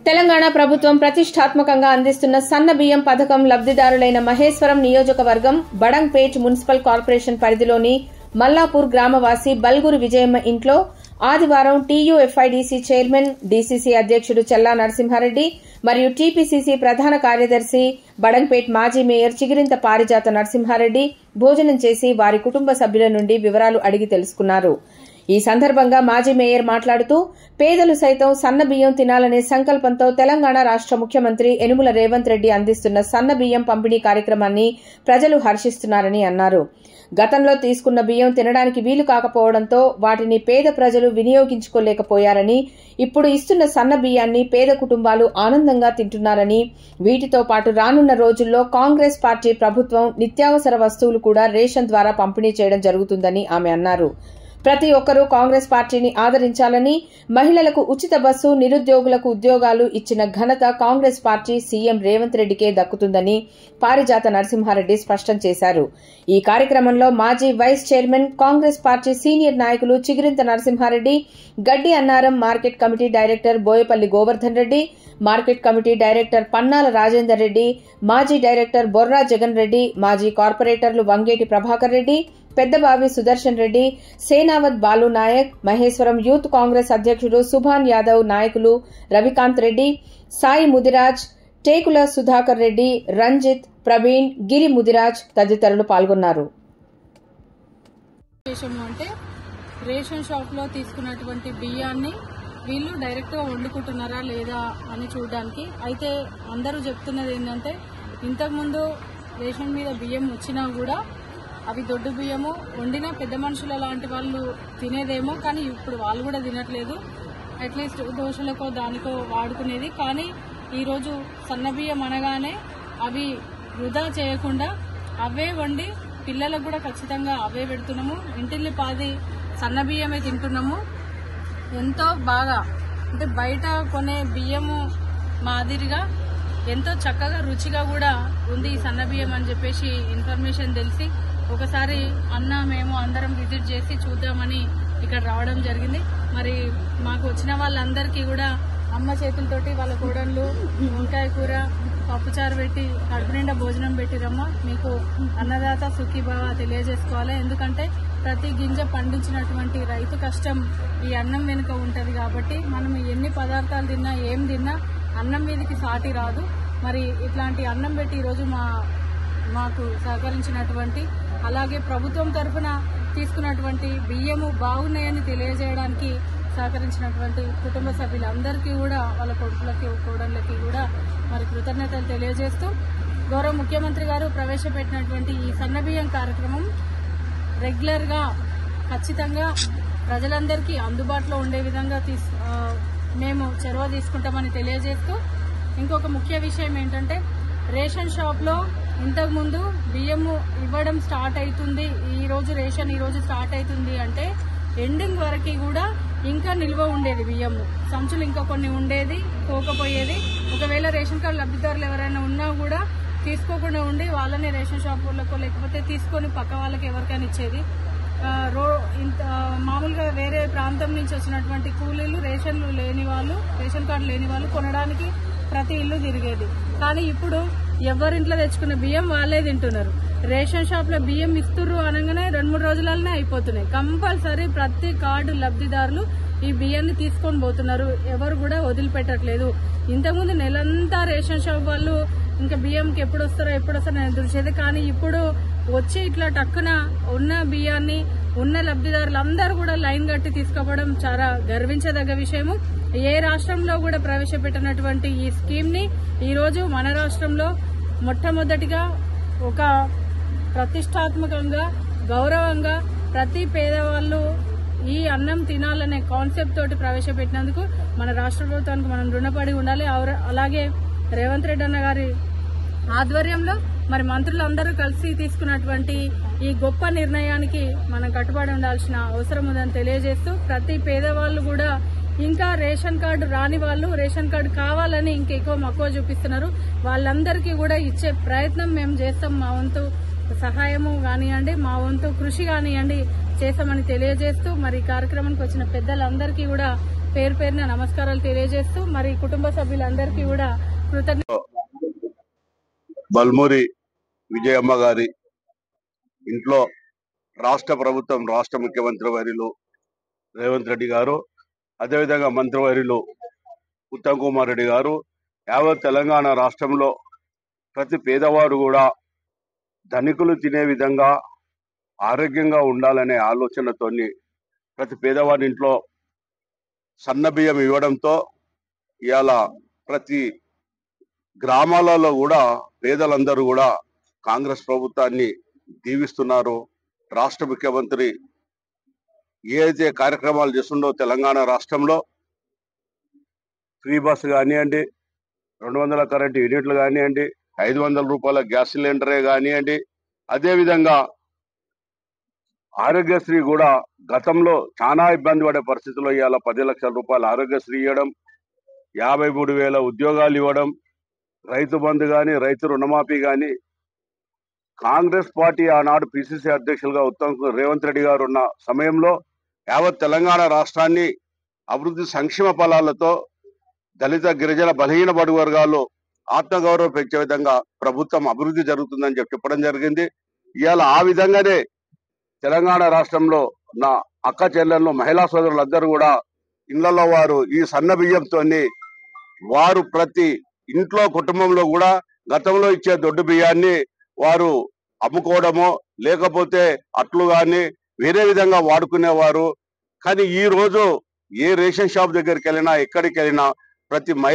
తెలంగాణ ప్రభుత్వం ప్రతిష్టాత్మకంగా అందిస్తున్న సన్న బియ్యం పథకం లబ్దిదారులైన మహేశ్వరం నియోజకవర్గం బడంగ్పేట్ మున్సిపల్ కార్పొరేషన్ పరిధిలోని మల్లాపూర్ గ్రామవాసి బల్గురు విజయమ్మ ఇంట్లో ఆదివారం టీయూఎఫ్ఐడీసీ చైర్మన్, డీసీసీ అధ్యక్షుడు చల్లా నరసింహారెడ్డి మరియు టీపీసీసీ ప్రధాన కార్యదర్శి బడంగ్పేట్ మాజీ మేయర్ చిగిరింత పారిజాత నరసింహారెడ్డి భోజనం చేసి వారి కుటుంబ సభ్యుల నుండి వివరాలు అడిగి తెలుసుకున్నారు. ఈ సందర్భంగా మాజీ మేయర్ మాట్లాడుతూ పేదలు సైతం సన్న బియ్యం తినాలనే సంకల్పంతో తెలంగాణ రాష్ట ముఖ్యమంత్రి యనుమల రేవంత్ రెడ్డి అందిస్తున్న సన్న బియ్యం పంపిణీ కార్యక్రమాన్ని ప్రజలు హర్షిస్తున్నారని అన్నారు. గతంలో తీసుకున్న బియ్యం తినడానికి వీలు కాకపోవడంతో వాటిని పేద ప్రజలు వినియోగించుకోలేకపోయారని, ఇప్పుడు ఇస్తున్న సన్న బియ్యాన్ని పేద కుటుంబాలు ఆనందంగా తింటున్నారని, వీటితో పాటు రానున్న రోజుల్లో కాంగ్రెస్ పార్టీ ప్రభుత్వం నిత్యావసర వస్తువులు కూడా రేషన్ ద్వారా పంపిణీ చేయడం జరుగుతుందని ఆమె అన్నారు. ప్రతి ఒక్కరూ కాంగ్రెస్ పార్టీని ఆదరించాలని, మహిళలకు ఉచిత బస్సు, నిరుద్యోగులకు ఉద్యోగాలు ఇచ్చిన ఘనత కాంగ్రెస్ పార్టీ సీఎం రేవంత్ రెడ్డికే దక్కుతుందని పారిజాత నరసింహారెడ్డి స్పష్టం చేశారు. ఈ కార్యక్రమంలో మాజీ vice chairman, Congress party senior నాయకులు Chigirintha Narasimha Reddy, Gaddi Annaram market committee director Boyapalli Govardhan Reddy, market committee director Pannala Rajender Reddy, మాజీ డైరెక్టర్ బొర్రా జగన్ రెడ్డి, మాజీ కార్పొరేటర్లు వంగేటి ప్రభాకర్ రెడ్డి, పెద్దబావి సుదర్శన్ రెడ్డి, సేనావత్ బాలు నాయక్, మహేశ్వరం యూత్ కాంగ్రెస్ అధ్యక్షుడు సుభాన్ యాదవ్, నాయకులు రవికాంత్ రెడ్డి, సాయి ముదిరాజ్, టేకుల సుధాకర్ రెడ్డి, రంజిత్, ప్రవీణ్, గిరి ముదిరాజ్ తదితరులు పాల్గొన్నారు. అంటే రేషన్ షాప్ లో తీసుకున్నటువంటి బియ్యాన్ని వీళ్ళు డైరెక్ట్ గా వండుకుంటున్నారా లేదా అని చూడడానికి. అయితే అందరూ చెప్తున్నది ఏంటంటే, ఇంతకుముందు రేషన్ మీద బియ్యం వచ్చినా కూడా అవి దొడ్డు బియ్యము వండిన పెద్ద మనుషుల లాంటి వాళ్ళు తినేదేమో, కానీ ఇప్పుడు వాళ్ళు కూడా తినట్లేదు. అట్లీస్ట్ దోశలకో దానికో వాడుకునేది. కానీ ఈరోజు సన్న బియ్యం అనగానే అవి వృధా చేయకుండా అవే వండి పిల్లలకు కూడా ఖచ్చితంగా అవే పెడుతున్నాము. ఇంటిల్లి పాది సన్న బియ్యమే తింటున్నాము. ఎంతో బాగా, అంటే బయట కొనే బియ్యము మాదిరిగా ఎంతో చక్కగా రుచిగా కూడా ఉంది ఈ సన్న బియ్యం అని చెప్పేసి ఇన్ఫర్మేషన్ తెలిసి ఒకసారి మేము అందరం విజిట్ చేసి చూద్దామని ఇక్కడ రావడం జరిగింది. మరి మాకు వచ్చిన వాళ్ళందరికీ కూడా అమ్మ చేతులతోటి వాళ్ళ కోడళ్ళు వంకాయ కూర, పప్పుచారు పెట్టి కడుపు నిండా భోజనం పెట్టిరమ్మా. మీకు అన్నదాత సుఖీభావ తెలియజేసుకోవాలి. ఎందుకంటే ప్రతి గింజ పండించినటువంటి రైతు కష్టం ఈ అన్నం వెనుక ఉంటది. కాబట్టి మనం ఎన్ని పదార్థాలు తిన్నా, ఏం తిన్నా అన్నం మీదకి సాటి రాదు. మరి ఇట్లాంటి అన్నం పెట్టి ఈరోజు మాకు సహకరించినటువంటి, అలాగే ప్రభుత్వం తరఫున తీసుకున్నటువంటి బియ్యము బాగున్నాయని తెలియజేయడానికి సహకరించినటువంటి కుటుంబ సభ్యులందరికీ కూడా, వాళ్ళ కొడుకులకి కోడళ్ళకి కూడా మరి కృతజ్ఞతలు తెలియజేస్తూ, గౌరవ ముఖ్యమంత్రి గారు ప్రవేశపెట్టినటువంటి ఈ సన్నబియ్యం కార్యక్రమం రెగ్యులర్ గా ఖచ్చితంగా ప్రజలందరికీ అందుబాటులో ఉండే విధంగా మేము చొరవ తీసుకుంటామని తెలియజేస్తూ, ఇంకొక ముఖ్య విషయం ఏంటంటే, రేషన్ షాప్ లో ఇంతకుముందు బియ్యము ఇవ్వడం స్టార్ట్ అవుతుంది, ఈ రోజు స్టార్ట్ అవుతుంది అంటే ఎండింగ్ వరకు కూడా ఇంకా నిల్వ ఉండేది బియ్యము, సంచులు ఇంకా కొన్ని ఉండేది, పోకపోయేది. ఒకవేళ రేషన్ కార్డు లబ్ధిదారులు ఎవరైనా ఉన్నా కూడా తీసుకోకుండా ఉండి వాళ్ళని రేషన్ షాపులకు లేకపోతే తీసుకొని పక్క వాళ్ళకి ఎవరికైనా ఇచ్చేది. మామూలుగా వేరే ప్రాంతం నుంచి వచ్చినటువంటి కూలీలు, రేషన్ కార్డు లేని వాళ్ళు కొనడానికి ప్రతి ఇల్లు తిరిగేది. కానీ ఇప్పుడు ఎవరింట్లో తెచ్చుకున్న బియ్యం వాళ్ళే తింటున్నారు. రేషన్ షాప్ లో బియ్యం ఇస్తుర్రు అనగానే 2-3 రోజులనే అయిపోతున్నాయి. కంపల్సరీ ప్రతి కార్డు లబ్ధిదారులు ఈ బియ్యాన్ని తీసుకొని పోతున్నారు. ఎవరు కూడా వదిలిపెట్టట్లేదు. ఇంతకుముందు నెలంతా రేషన్ షాప్ వాళ్ళు ఇంకా బియ్యంకి ఎప్పుడు వస్తారో ఎదురు చూసేది. కానీ ఇప్పుడు వచ్చి ఇట్లా టక్కున ఉన్న బియ్యాన్ని ఉన్న లబ్ధిదారులందరూ కూడా లైన్ కట్టి తీసుకోవడం చాలా గర్వించదగ్గ విషయము. ఏ రాష్ట్రంలో కూడా ప్రవేశపెట్టినటువంటి ఈ స్కీమ్ ని ఈ రోజు మన రాష్ట్రంలో మొట్టమొదటిగా ఒక ప్రతిష్టాత్మకంగా, గౌరవంగా ప్రతి పేదవాళ్ళు ఈ అన్నం తినాలనే కాన్సెప్ట్ తోటి ప్రవేశపెట్టినందుకు మన రాష్ట్ర ప్రభుత్వానికి మనం రుణపడి ఉండాలి. అలాగే రేవంత్ రెడ్డి అన్న గారి ఆధ్వర్యంలో మరి మంత్రులందరూ కలిసి తీసుకున్నటువంటి ఈ గొప్ప నిర్ణయానికి మనం కట్టుబడి ఉండాల్సిన అవసరం ఉందని తెలియజేస్తూ, ప్రతి పేదవాళ్ళు కూడా ఇంకా రేషన్ కార్డు రాని వాళ్ళు రేషన్ కార్డు కావాలని ఇంకెక్కువ మక్కువ చూపిస్తున్నారు. వాళ్ళందరికీ కూడా ఇచ్చే ప్రయత్నం మేము చేస్తాం. మా వంతు సహాయము కానివ్వండి, మా వంతు కృషి కానివ్వండి చేస్తామని తెలియజేస్తూ, మరి కార్యక్రమానికి వచ్చిన పెద్దలందరికీ కూడా పేరు పేరున నమస్కారాలు తెలియజేస్తూ మరి కుటుంబ సభ్యులందరికీ కూడా బల్మూరి విజయమ్మ గారి ఇంట్లో రాష్ట్ర ప్రభుత్వం రాష్ట్ర ముఖ్యమంత్రి వర్యులు రేవంత్ రెడ్డి గారు, అదేవిధంగా మంత్రివర్యులు ఉత్తమ్ కుమార్ రెడ్డి గారు యావత్ తెలంగాణ రాష్ట్రంలో ప్రతి పేదవాడు కూడా ధనికులు తినే విధంగా ఆరోగ్యంగా ఉండాలనే ఆలోచనతోని ప్రతి పేదవాడి ఇంట్లో సన్న బియ్యం ఇవ్వడంతో ఇవాళ ప్రతి గ్రామాలలో కూడా పేదలందరూ కూడా కాంగ్రెస్ ప్రభుత్వాన్ని దీవిస్తున్నారు. రాష్ట్ర ముఖ్యమంత్రి ఏ అయితే కార్యక్రమాలు చేస్తుండో తెలంగాణ రాష్ట్రంలో ఫ్రీ బస్ కానివ్వండి, 200 కరెంటు యూనిట్లు కానివ్వండి, 500 రూపాయల గ్యాస్ సిలిండరే కానివ్వండి, అదేవిధంగా ఆరోగ్యశ్రీ కూడా గతంలో చాలా ఇబ్బంది పడే పరిస్థితుల్లో ఇవాళ 10 లక్షల రూపాయల ఆరోగ్యశ్రీ ఇవ్వడం, 53,000 ఉద్యోగాలు ఇవ్వడం, రైతు బంధు కానీ రైతు రుణమాఫీ కానీ కాంగ్రెస్ పార్టీ ఆనాడు పిసిసి అధ్యక్షులుగా రేవంత్ రెడ్డి గారు ఉన్న సమయంలో యావత్ తెలంగాణ రాష్ట్రాన్ని అభివృద్ధి సంక్షేమ ఫలాలతో దళిత గిరిజన బలహీన బడుగు వర్గాలు ఆత్మగౌరవం పెంచే విధంగా ప్రభుత్వం అభివృద్ధి జరుగుతుందని చెప్పడం జరిగింది. ఇవాళ ఆ విధంగానే తెలంగాణ రాష్ట్రంలో నా అక్క చెల్లెళ్ళు మహిళా సోదరులందరూ కూడా ఇళ్లలో వారు ఈ సన్న బియ్యంతో వారు ప్రతి ఇంట్లో కుటుంబంలో కూడా గతంలో ఇచ్చే దొడ్డు బియ్యాన్ని వారు అమ్ముకోవడమో లేకపోతే అట్లు కానీ వేరే విధంగా వాడుకునేవారు. కానీ ఈ రోజు ఏ రేషన్ షాప్ దగ్గరికి వెళ్ళినా ఎక్కడికి వెళ్ళినా ప్రతి మహిళ